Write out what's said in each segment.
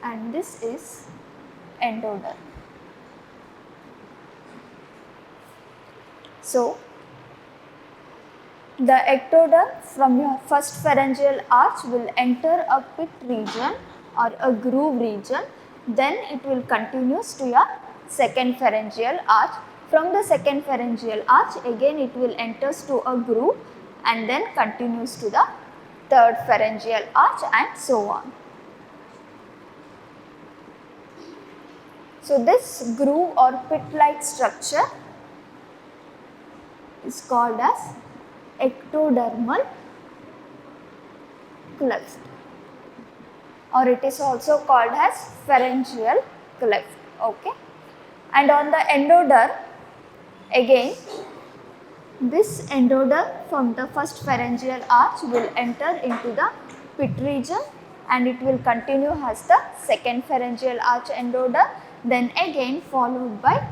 and this is endoderm. So, the ectoderm from your first pharyngeal arch will enter a pit region or a groove region, then it will continues to your second pharyngeal arch. From the second pharyngeal arch again it will enters to a groove and then continues to the third pharyngeal arch and so on. So, this groove or pit-like structure is called as ectodermal cleft, or it is also called as pharyngeal cleft. Okay. And on the endoderm, again this endoderm from the first pharyngeal arch will enter into the pit region and it will continue as the second pharyngeal arch endoderm, then again followed by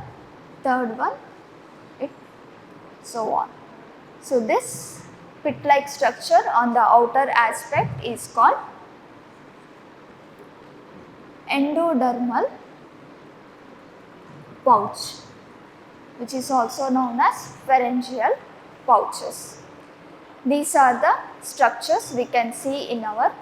third one, so on. So, this pit-like structure on the outer aspect is called endodermal pouch, which is also known as pharyngeal pouches. These are the structures we can see in our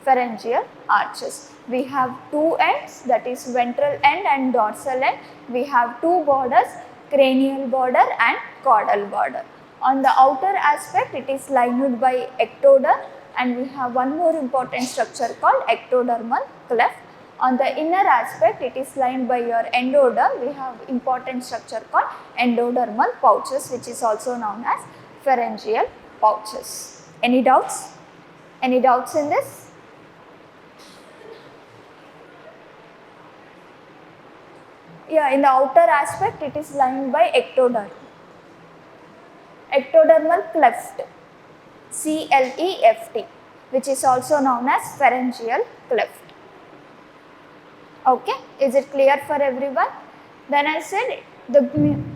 pharyngeal arches. We have two ends, that is ventral end and dorsal end. We have two borders, cranial border and caudal border. On the outer aspect it is lined by ectoderm and we have one more important structure called ectodermal cleft. On the inner aspect it is lined by your endoderm. We have important structure called endodermal pouches, which is also known as pharyngeal pouches. Any doubts? Any doubts in this? Yeah, in the outer aspect it is lined by ectoderm. Ectodermal cleft, CLEFT, which is also known as pharyngeal cleft. Okay, is it clear for everyone? Then I said the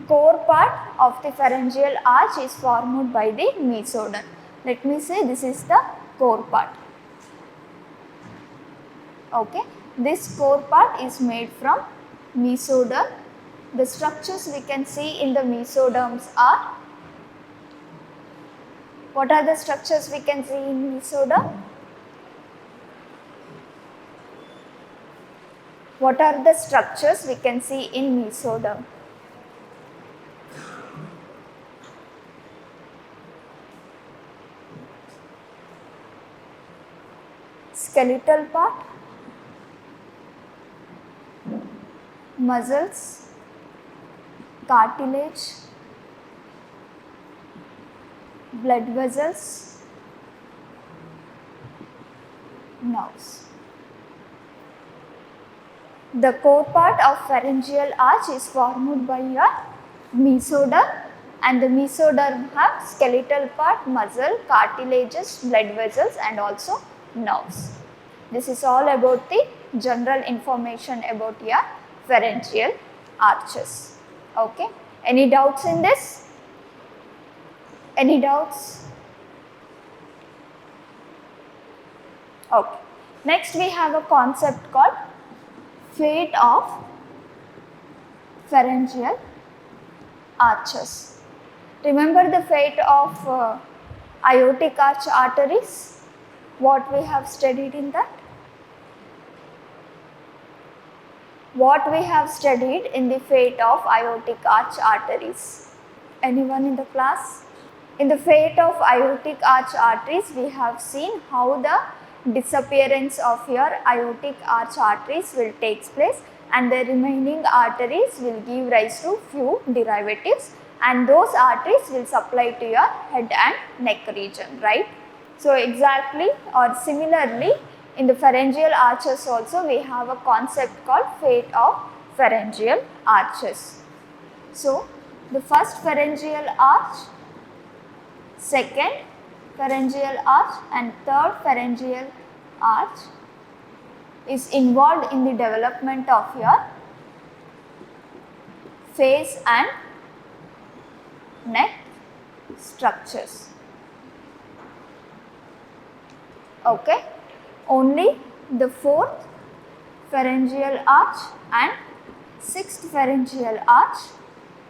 core part of the pharyngeal arch is formed by the mesoderm. Let me say this is the core part. Okay, this core part is made from mesoderm. The structures we can see in the mesoderms are, what are the structures we can see in mesoderm? What are the structures we can see in mesoderm? Skeletal part, muscles, cartilage, blood vessels, nerves. The core part of pharyngeal arch is formed by your mesoderm, and the mesoderm have skeletal part, muscle, cartilages, blood vessels and also nerves. This is all about the general information about your pharyngeal arches. Okay. Any doubts in this? Any doubts? Okay. Next we have a concept called fate of pharyngeal arches. Remember the fate of aortic arch arteries? What we have studied in that? What we have studied in the fate of aortic arch arteries? Anyone in the class? In the fate of aortic arch arteries, we have seen how the disappearance of your aortic arch arteries will take place and the remaining arteries will give rise to few derivatives, and those arteries will supply to your head and neck region, right? So, exactly or similarly in the pharyngeal arches also we have a concept called fate of pharyngeal arches. So, the first pharyngeal arch, second pharyngeal arch and third pharyngeal arch is involved in the development of your face and neck structures. Okay. Only the fourth, pharyngeal arch and sixth pharyngeal arch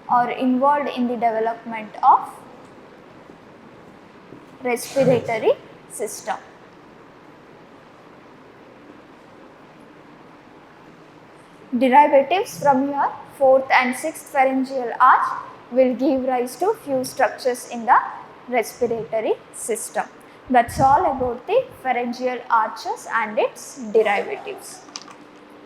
are involved in the development of respiratory system. Derivatives from your fourth and sixth pharyngeal arch will give rise to few structures in the respiratory system. That's all about the pharyngeal arches and its derivatives.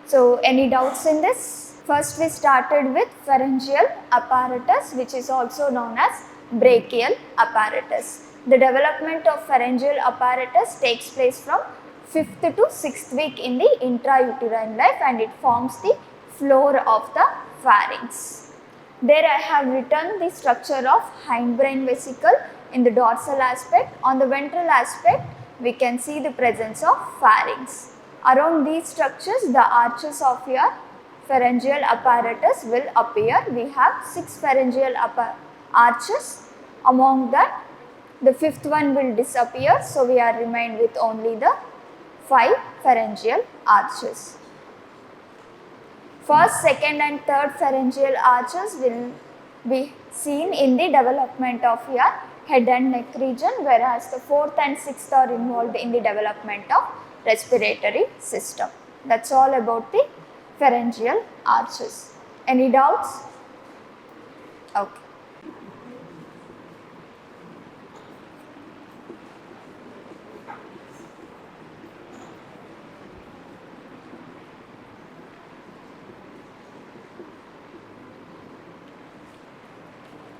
So, any doubts in this? First we started with pharyngeal apparatus, which is also known as brachial apparatus. The development of pharyngeal apparatus takes place from 5th to 6th week in the intrauterine life, and it forms the floor of the pharynx. There I have written the structure of hindbrain vesicle in the dorsal aspect. On the ventral aspect, we can see the presence of pharynx. Around these structures, the arches of your pharyngeal apparatus will appear. We have 6 pharyngeal arches. Among that, the 5th one will disappear. So, we are remained with only the 5 pharyngeal arches. First, second and third pharyngeal arches will be seen in the development of your head and neck region, whereas the fourth and sixth are involved in the development of respiratory system. That's all about the pharyngeal arches. Any doubts? Okay.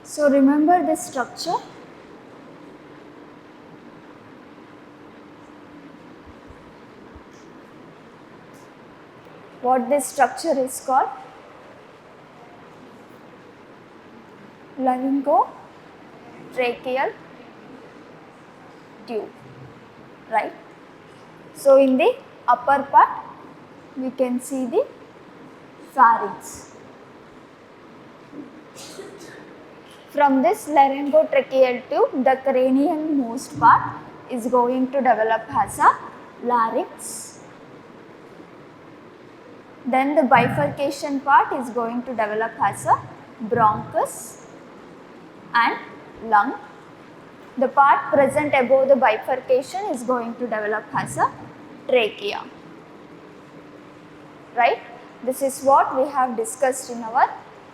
So, remember this structure. What this structure is called? Laryngotracheal tube, right? So, in the upper part, we can see the pharynx. From this laryngotracheal tube, the cranial most part is going to develop as a larynx. Then the bifurcation part is going to develop as a bronchus and lung. The part present above the bifurcation is going to develop as a trachea. Right? This is what we have discussed in our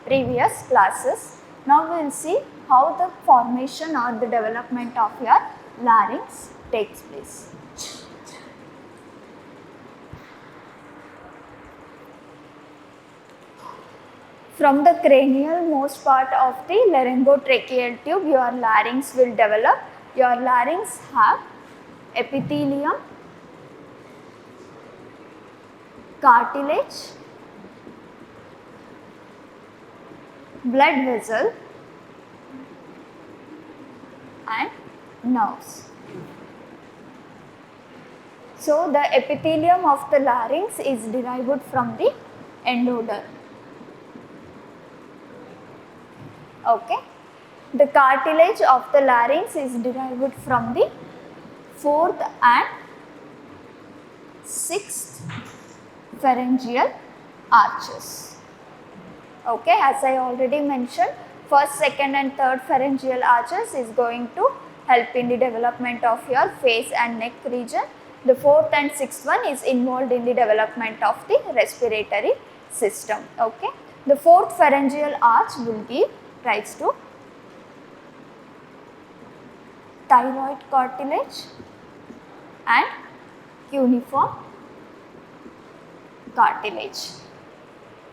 previous classes. Now we will see how the formation or the development of your larynx takes place. From the cranial most part of the laryngotracheal tube, your larynx will develop. Your larynx have epithelium, cartilage, blood vessel and nerves. So, the epithelium of the larynx is derived from the endoderm. Okay. The cartilage of the larynx is derived from the 4th and 6th pharyngeal arches. Okay, as I already mentioned, first, second and third pharyngeal arches is going to help in the development of your face and neck region. The fourth and sixth one is involved in the development of the respiratory system. Okay, the fourth pharyngeal arch will give rise to thyroid cartilage and cuneiform cartilage.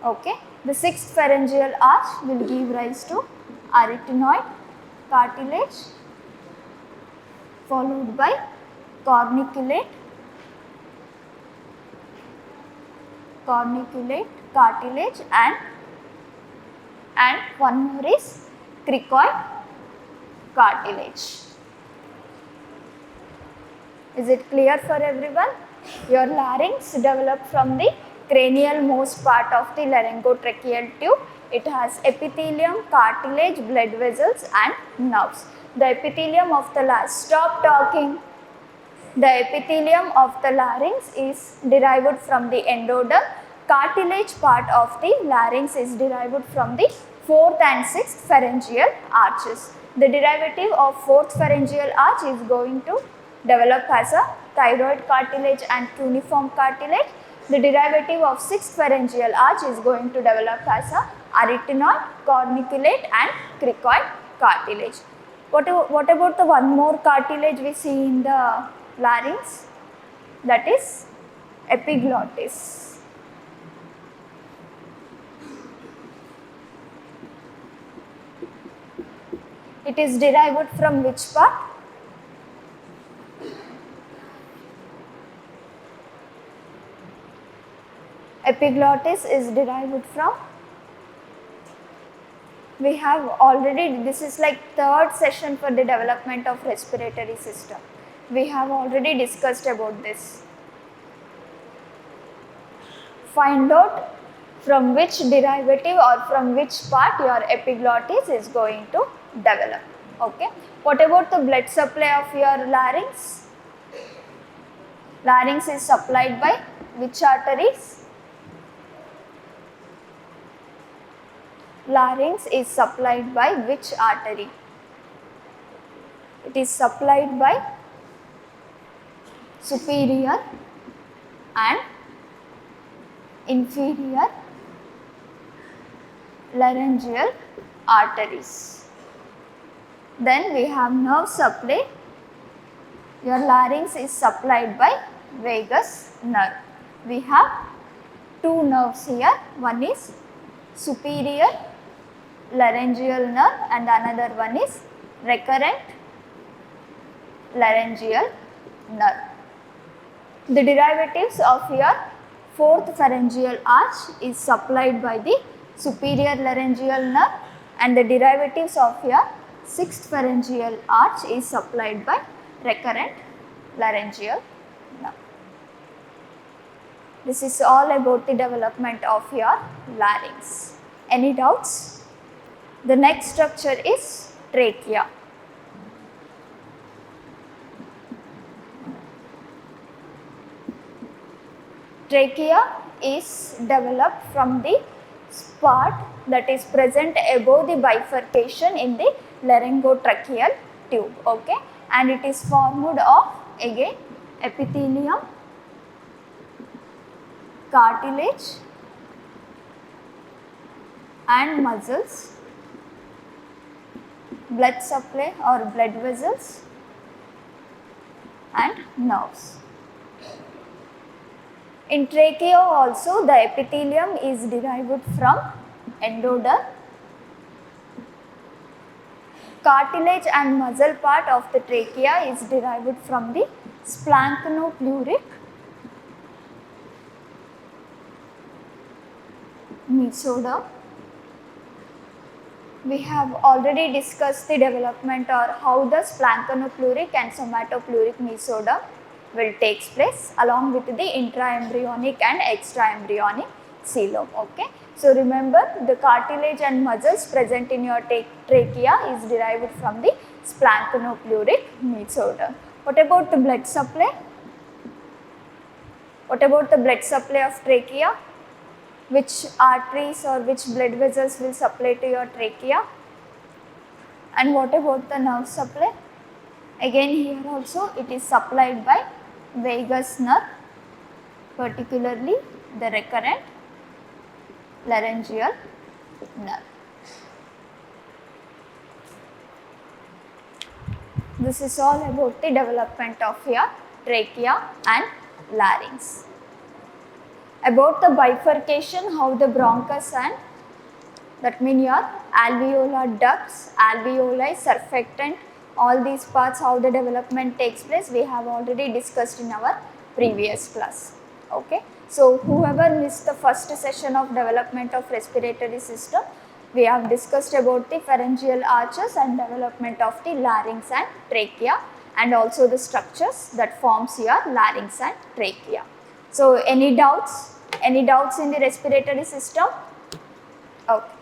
Okay. The sixth pharyngeal arch will give rise to arytenoid cartilage followed by corniculate cartilage and one more is cricoid cartilage. Is it clear for everyone? Your larynx developed from the cranial most part of the laryngotracheal tube. It has epithelium, cartilage, blood vessels and nerves. The epithelium of the larynx, stop talking. The epithelium of the larynx is derived from the endoderm. Cartilage part of the larynx is derived from the 4th and 6th pharyngeal arches. The derivative of 4th pharyngeal arch is going to develop as a thyroid cartilage and cuneiform cartilage. The derivative of 6th pharyngeal arch is going to develop as a arytenoid, corniculate and cricoid cartilage. What about the one more cartilage we see in the larynx? That is epiglottis. It is derived from which part? Epiglottis is derived from, we have already, this is like third session for the development of respiratory system. We have already discussed about this. Find out from which derivative or from which part your epiglottis is going to develop. Okay. What about the blood supply of your larynx? Larynx is supplied by which arteries? Larynx is supplied by which artery? It is supplied by superior and inferior laryngeal arteries. Then we have nerve supply. Your larynx is supplied by vagus nerve. We have two nerves here. One is superior laryngeal nerve and another one is recurrent laryngeal nerve. The derivatives of your 4th pharyngeal arch is supplied by the superior laryngeal nerve and the derivatives of your 6th pharyngeal arch is supplied by recurrent laryngeal nerve. This is all about the development of your larynx. Any doubts? The next structure is trachea. Trachea is developed from the part that is present above the bifurcation in the laryngotracheal tube, okay, and it is formed of again epithelium, cartilage and muscles, blood supply or blood vessels and nerves. In trachea also the epithelium is derived from endoderm. Cartilage and muscle part of the trachea is derived from the splanchnopleuric mesoderm. We have already discussed the development or how the splanchnopleuric and somatopleuric mesoderm will take place along with the intraembryonic and extraembryonic coelom. Okay. So remember, the cartilage and muscles present in your trachea is derived from the splanchnopleuric mesoderm. What about the blood supply? What about the blood supply of trachea? Which arteries or which blood vessels will supply to your trachea? And what about the nerve supply? Again here also it is supplied by vagus nerve, particularly the recurrent laryngeal nerve. This is all about the development of your trachea and larynx. About the bifurcation, how the bronchus and that means your alveolar ducts, alveoli, surfactant, all these parts, how the development takes place, we have already discussed in our previous class. Okay. So, whoever missed the first session of development of respiratory system, we have discussed about the pharyngeal arches and development of the larynx and trachea and also the structures that forms your larynx and trachea. So, any doubts? Any doubts in the respiratory system? Okay.